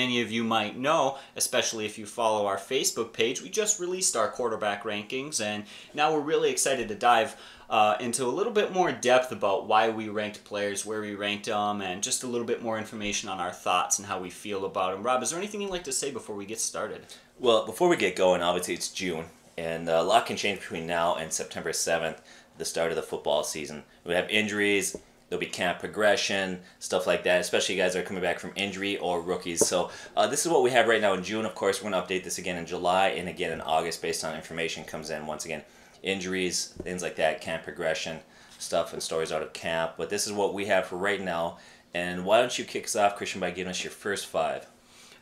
many of you might know, especially if you follow our Facebook page, we just released our quarterback rankings, and now we're really excited to dive into a little bit more depth about why we ranked players, where we ranked them, and just a little bit more information on our thoughts and how we feel about them. Rob, is there anything you'd like to say before we get started? Well, before we get going, obviously it's June, and a lot can change between now and September 7th, the start of the football season. We have injuries, there'll be camp progression, stuff like that, especially guys that are coming back from injury or rookies. So this is what we have right now in June. Of course, we're going to update this again in July and again in August based on information comes in. Once again, injuries, things like that, camp progression, stuff and stories out of camp. But this is what we have for right now. And why don't you kick us off, Christian, by giving us your first five?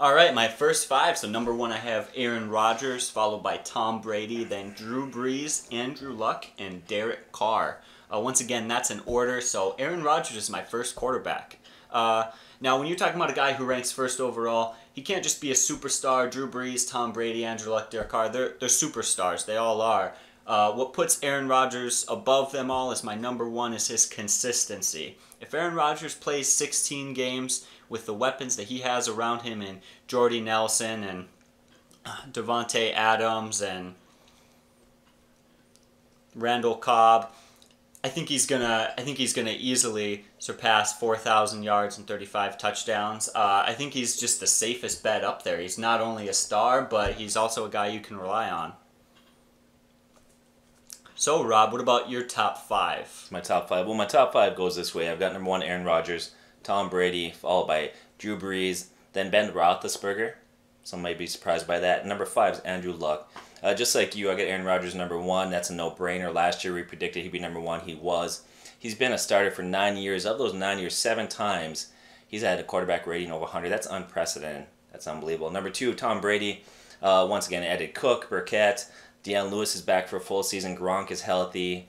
All right, my first five. So number one, I have Aaron Rodgers, followed by Tom Brady, then Drew Brees, Andrew Luck, and Derek Carr. Once again, that's in order. So Aaron Rodgers is my first quarterback. Now, when you're talking about a guy who ranks first overall, he can't just be a superstar. Drew Brees, Tom Brady, Andrew Luck, Derek Carr, they're superstars. They all are. What puts Aaron Rodgers above them all is my number one is his consistency. If Aaron Rodgers plays 16 games with the weapons that he has around him in Jordy Nelson and Devontae Adams and Randall Cobb, I think he's gonna easily surpass 4,000 yards and 35 touchdowns. I think he's just the safest bet up there. He's not only a star, but he's also a guy you can rely on. So, Rob, what about your top five? My top five. Well, my top five goes this way. I've got number one, Aaron Rodgers, Tom Brady, followed by Drew Brees, then Ben Roethlisberger. Some might be surprised by that. Number five is Andrew Luck. Just like you, I got Aaron Rodgers number one. That's a no-brainer. Last year we predicted he'd be number one. He was. He's been a starter for 9 years. Of those 9 years, 7 times he's had a quarterback rating over 100. That's unprecedented. That's unbelievable. Number two, Tom Brady. Once again, added Cook, Burkett. Deion Lewis is back for a full season. Gronk is healthy.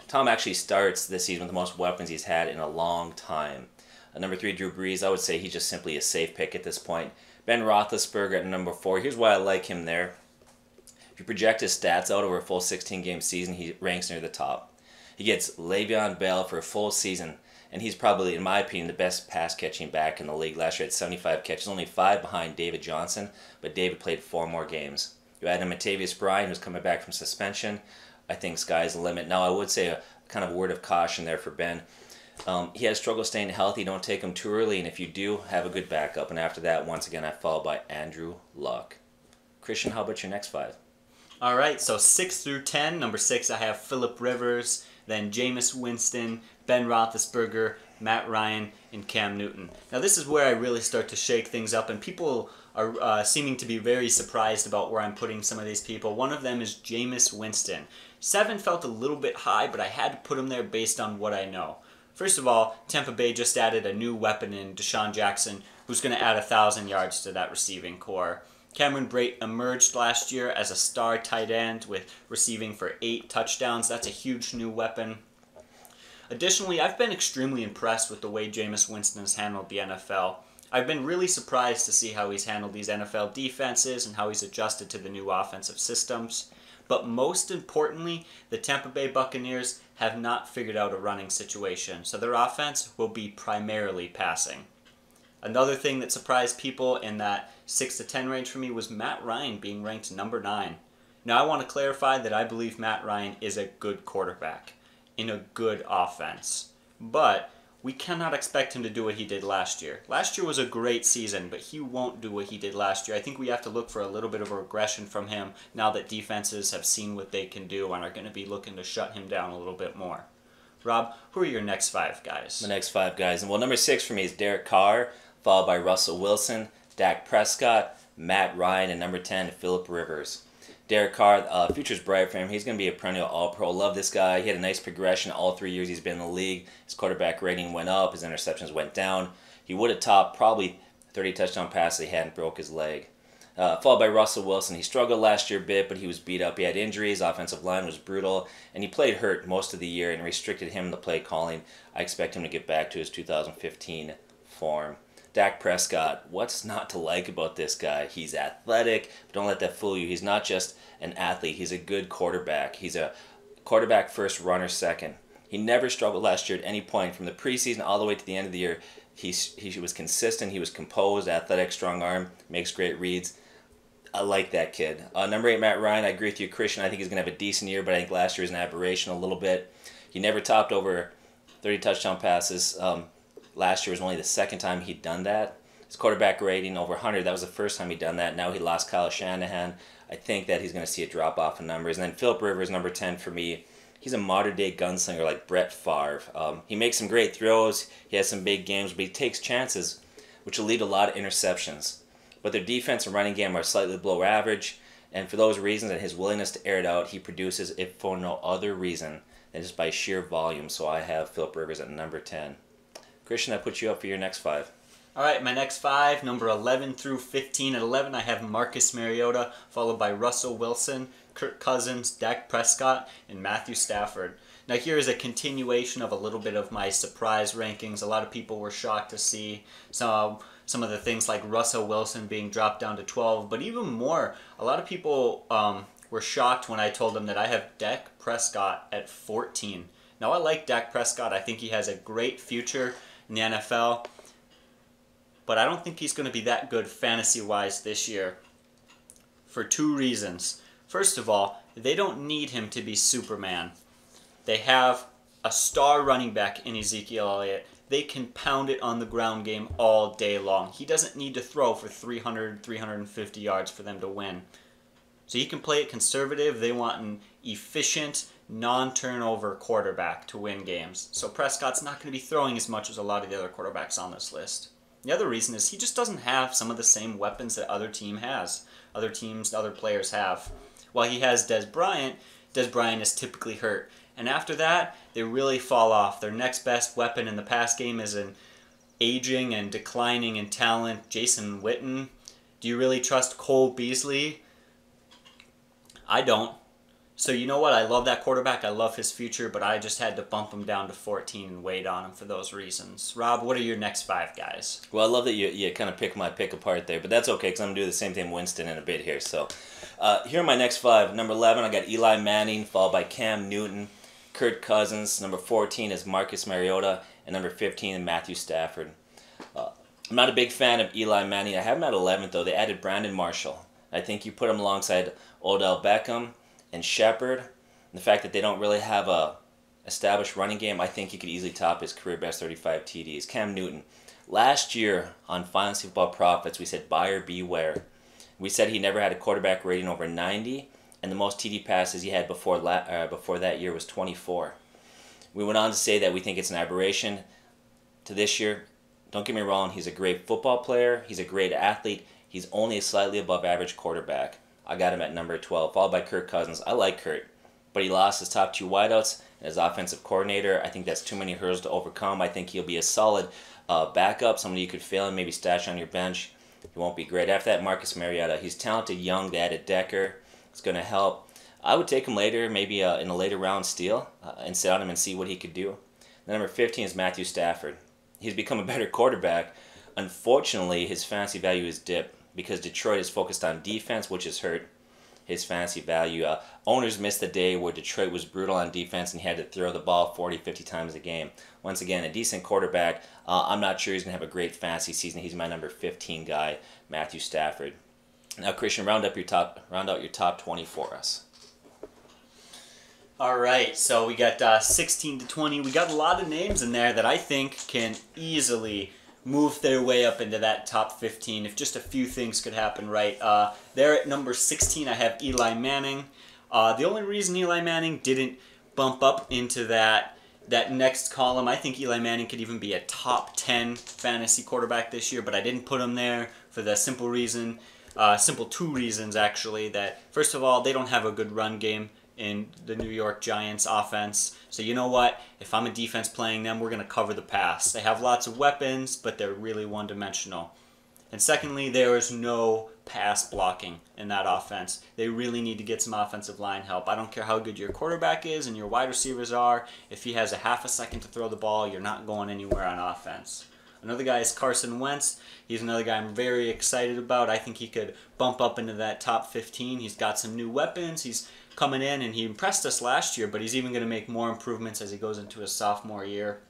Tom actually starts this season with the most weapons he's had in a long time. Number three, Drew Brees. I would say he's just simply a safe pick at this point. Ben Roethlisberger at number four. Here's why I like him there. If you project his stats out over a full 16-game season, he ranks near the top. He gets Le'Veon Bell for a full season, and he's probably, in my opinion, the best pass-catching back in the league. Last year at 75 catches, only 5 behind David Johnson, but David played 4 more games. You add in Matavius Bryant, who's coming back from suspension. I think sky's the limit. Now, I would say a kind of word of caution there for Ben. He has struggled staying healthy. Don't take him too early, and if you do, have a good backup. And after that, once again, I followed by Andrew Luck. Christian, how about your next five? All right, so 6 through 10. Number 6, I have Phillip Rivers, then Jameis Winston, Ben Roethlisberger, Matt Ryan, and Cam Newton. Now, this is where I really start to shake things up, and people are seeming to be very surprised about where I'm putting some of these people. One of them is Jameis Winston. 7 felt a little bit high, but I had to put him there based on what I know. First of all, Tampa Bay just added a new weapon in Deshaun Jackson, who's going to add 1,000 yards to that receiving core. Cameron Brate emerged last year as a star tight end with receiving for 8 touchdowns. That's a huge new weapon. Additionally, I've been extremely impressed with the way Jameis Winston has handled the NFL. I've been really surprised to see how he's handled these NFL defenses and how he's adjusted to the new offensive systems. But most importantly, the Tampa Bay Buccaneers have not figured out a running situation, so their offense will be primarily passing. Another thing that surprised people in that 6 to 10 range for me was Matt Ryan being ranked number 9. Now I want to clarify that I believe Matt Ryan is a good quarterback in a good offense, but we cannot expect him to do what he did last year. Last year was a great season, but he won't do what he did last year. I think we have to look for a little bit of a regression from him now that defenses have seen what they can do and are going to be looking to shut him down a little bit more. Rob, who are your next 5 guys? My next 5 guys. Well, number 6 for me is Derek Carr, followed by Russell Wilson, Dak Prescott, Matt Ryan, and number 10, Phillip Rivers. Derek Carr, future's bright for him. He's going to be a perennial All-Pro. Love this guy. He had a nice progression all 3 years he's been in the league. His quarterback rating went up. His interceptions went down. He would have topped probably 30 touchdown passes if he hadn't broke his leg. Followed by Russell Wilson. He struggled last year a bit, but he was beat up. He had injuries. Offensive line was brutal. And he played hurt most of the year and restricted him in the play calling. I expect him to get back to his 2015 form. Dak Prescott, what's not to like about this guy? He's athletic, but don't let that fool you. He's not just an athlete. He's a good quarterback. He's a quarterback first, runner second. He never struggled last year at any point from the preseason all the way to the end of the year. He was consistent. He was composed, athletic, strong arm, makes great reads. I like that kid. Number 8, Matt Ryan. I agree with you, Christian. I think he's going to have a decent year, but I think last year was an aberration a little bit. He never topped over 30 touchdown passes. Last year was only the second time he'd done that. His quarterback rating over 100, that was the first time he'd done that. Now he lost Kyle Shanahan. I think that he's going to see a drop-off in numbers. And then Philip Rivers, number 10 for me. He's a modern-day gunslinger like Brett Favre. He makes some great throws. He has some big games, but he takes chances, which will lead to a lot of interceptions. But their defense and running game are slightly below average. And for those reasons and his willingness to air it out, he produces, if for no other reason than just by sheer volume. So I have Philip Rivers at number 10. Christian, that puts you up for your next 5. All right, my next 5, number 11 through 15. At 11, I have Marcus Mariota, followed by Russell Wilson, Kirk Cousins, Dak Prescott, and Matthew Stafford. Now here is a continuation of a little bit of my surprise rankings. A lot of people were shocked to see some of the things like Russell Wilson being dropped down to 12, but even more, a lot of people were shocked when I told them that I have Dak Prescott at 14. Now I like Dak Prescott. I think he has a great future in the NFL, but I don't think he's going to be that good fantasy-wise this year for 2 reasons. First of all, they don't need him to be Superman. They have a star running back in Ezekiel Elliott. They can pound it on the ground game all day long. He doesn't need to throw for 300, 350 yards for them to win. So he can play it conservative. They want an efficient, non-turnover quarterback to win games. So Prescott's not going to be throwing as much as a lot of the other quarterbacks on this list. The other reason is he just doesn't have some of the same weapons that other other players have. While he has Dez Bryant is typically hurt. And after that, they really fall off. Their next best weapon in the pass game is an aging and declining in talent, Jason Witten. Do you really trust Cole Beasley? I don't. So you know what? I love that quarterback. I love his future, but I just had to bump him down to 14 and wait on him for those reasons. Rob, what are your next 5 guys? Well, I love that you kind of pick my pick apart there, but that's okay because I'm going to do the same thing Winston in a bit here. So here are my next 5. Number 11, I got Eli Manning, followed by Cam Newton, Kirk Cousins. Number 14 is Marcus Mariota, and number 15 is Matthew Stafford. I'm not a big fan of Eli Manning. I have him at 11th, though. They added Brandon Marshall. I think you put him alongside Odell Beckham and Shepard. And the fact that they don't really have a established running game, I think he could easily top his career best 35 TDs. Cam Newton. Last year on Fantasy Football Profits, we said buyer beware. We said he never had a quarterback rating over 90, and the most TD passes he had before that year was 24. We went on to say that we think it's an aberration to this year. Don't get me wrong, he's a great football player, he's a great athlete, he's only a slightly above average quarterback. I got him at number 12, followed by Kirk Cousins. I like Kurt, but he lost his top 2 wideouts and his offensive coordinator. I think that's too many hurdles to overcome. I think he'll be a solid backup, somebody you could fail and maybe stash on your bench. He won't be great. After that, Marcus Mariota. He's talented, young. They added Decker. It's going to help. I would take him later, maybe in a later round steal, and sit on him and see what he could do. The number 15 is Matthew Stafford. He's become a better quarterback. Unfortunately, his fantasy value is dipped because Detroit is focused on defense, which has hurt his fantasy value. Owners missed the day where Detroit was brutal on defense and he had to throw the ball 40, 50 times a game. Once again, a decent quarterback. I'm not sure he's going to have a great fantasy season. He's my number 15 guy, Matthew Stafford. Now, Christian, round out your top 20 for us. All right, so we got 16 to 20. We got a lot of names in there that I think can easily move their way up into that top 15 if just a few things could happen right. There at number 16, I have Eli Manning. The only reason Eli Manning didn't bump up into that next column, I think Eli Manning could even be a top 10 fantasy quarterback this year, but I didn't put him there for the simple two reasons actually. That first of all, they don't have a good run game in the New York Giants offense. So you know what? If I'm a defense playing them, we're going to cover the pass. They have lots of weapons, but they're really one-dimensional. And secondly, there is no pass blocking in that offense. They really need to get some offensive line help. I don't care how good your quarterback is and your wide receivers are. If he has a half a second to throw the ball, you're not going anywhere on offense. Another guy is Carson Wentz. He's another guy I'm very excited about. I think he could bump up into that top 15. He's got some new weapons. He's coming in, and he impressed us last year, but he's even going to make more improvements as he goes into his sophomore year.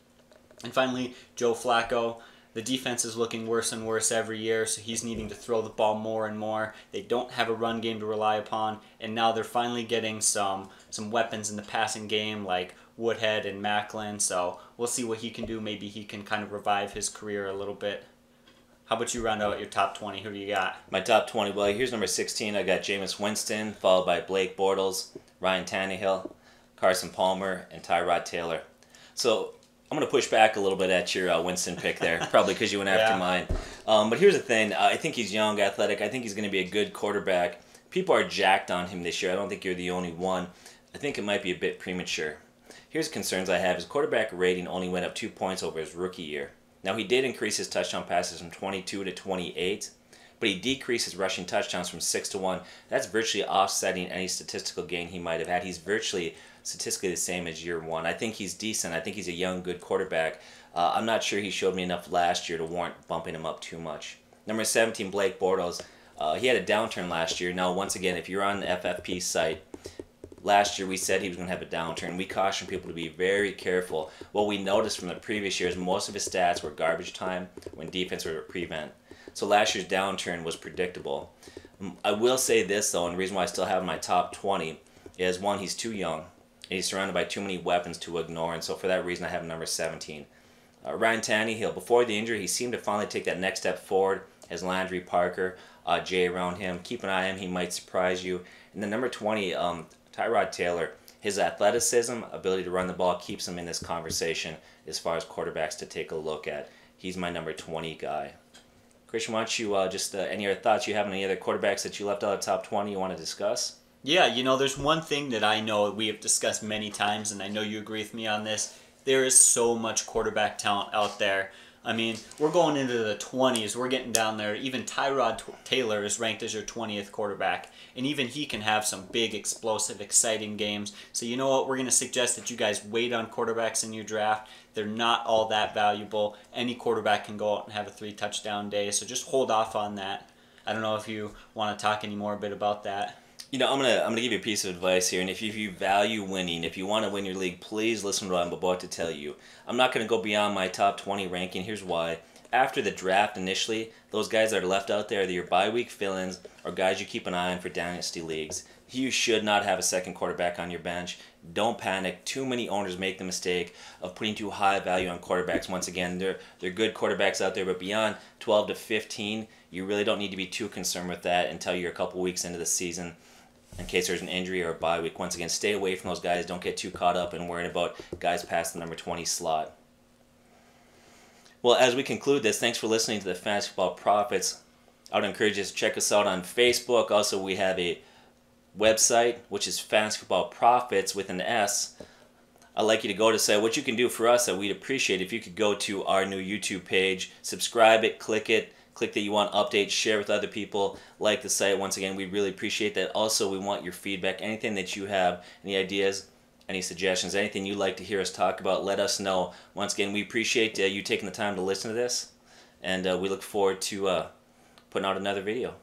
And finally, Joe Flacco. The defense is looking worse and worse every year, so he's needing to throw the ball more and more. They don't have a run game to rely upon, and now they're finally getting some weapons in the passing game like Woodhead and Macklin, so we'll see what he can do. Maybe he can kind of revive his career a little bit. How about you round out your top 20? Who do you got? My top 20, well, here's number 16. I got Jameis Winston, followed by Blake Bortles, Ryan Tannehill, Carson Palmer, and Tyrod Taylor. So I'm going to push back a little bit at your Winston pick there, probably because you went after mine. But here's the thing. I think he's young, athletic. I think he's going to be a good quarterback. People are jacked on him this year. I don't think you're the only one. I think it might be a bit premature. Here's concerns I have. His quarterback rating only went up 2 points over his rookie year. Now, he did increase his touchdown passes from 22 to 28, but he decreased his rushing touchdowns from 6 to 1. That's virtually offsetting any statistical gain he might have had. He's virtually statistically the same as year one. I think he's decent. I think he's a young, good quarterback. I'm not sure he showed me enough last year to warrant bumping him up too much. Number 17, Blake Bortles. He had a downturn last year. Now, once again, if you're on the FFP site, last year we said he was going to have a downturn. We cautioned people to be very careful. What we noticed from the previous years, most of his stats were garbage time when defense were to prevent. So last year's downturn was predictable. I will say this, though, and the reason why I still have him in my top 20 is, one, he's too young. And he's surrounded by too many weapons to ignore, and so for that reason I have him number 17. Ryan Tannehill, before the injury, he seemed to finally take that next step forward. Has Landry Parker, Jay around him. Keep an eye on him. He might surprise you. And then number 20, Tyrod Taylor. His athleticism, ability to run the ball, keeps him in this conversation as far as quarterbacks to take a look at. He's my number 20 guy. Christian, why don't you just any other thoughts you have on any other quarterbacks that you left out of the top 20 you want to discuss? Yeah, there's one thing that I know we have discussed many times, and I know you agree with me on this. There is so much quarterback talent out there. I mean, we're going into the 20s. We're getting down there. Even Tyrod Taylor is ranked as your 20th quarterback, and even he can have some big, explosive, exciting games. So you know what? We're going to suggest that you guys wait on quarterbacks in your draft. They're not all that valuable. Any quarterback can go out and have a 3-touchdown day, so just hold off on that. I don't know if you want to talk any more a bit about that. I'm gonna give you a piece of advice here, and if you value winning, if you want to win your league, please listen to what I'm about to tell you. I'm not gonna go beyond my top 20 ranking. Here's why. After the draft initially, those guys that are left out there, they're your bye week fill-ins or guys you keep an eye on for dynasty leagues. You should not have a second quarterback on your bench. Don't panic. Too many owners make the mistake of putting too high value on quarterbacks. Once again, they're good quarterbacks out there, but beyond 12 to 15, you really don't need to be too concerned with that until you're a couple weeks into the season. In case there's an injury or a bye week. Once again, stay away from those guys. Don't get too caught up in worrying about guys past the number 20 slot. Well, as we conclude this, thanks for listening to the Fantasy Football Prophets. I would encourage you to check us out on Facebook. Also, we have a website, which is Fantasy Football Prophets with an S. I'd like you to go to say what you can do for us that we'd appreciate if you could go to our new YouTube page, subscribe it, click that you want updates, share with other people, like the site. Once again, we really appreciate that. Also, we want your feedback. Anything that you have, any ideas, any suggestions, anything you'd like to hear us talk about, let us know. Once again, we appreciate you taking the time to listen to this, and we look forward to putting out another video.